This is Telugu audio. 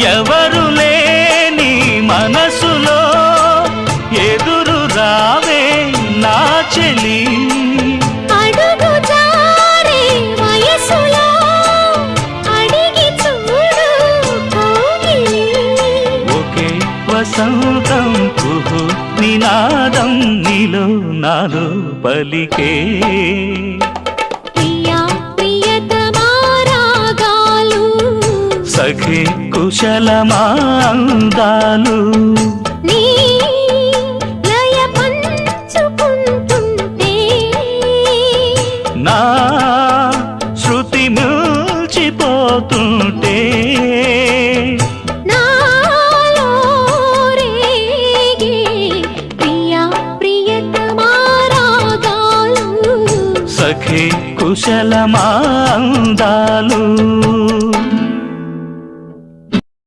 ఎవరు లేని మనసులో ఎదురు రావే నా చెలి అడుగు జారే వయసులో అడిగి చూడు కోగిలి ఒకే వసంతం కుహు నినాదం నీలో నాలో పలికే ప్రియా ప్రియతమా రాగాలు సఖి కుశలమా అందాలు నీ లయ పంచుకుంటుంటే నా శృతి మిల్చిపోతుంటే నాలో రేగే ప్రియా ప్రియతమా రాగాలు సఖి కుశలమా అందాలు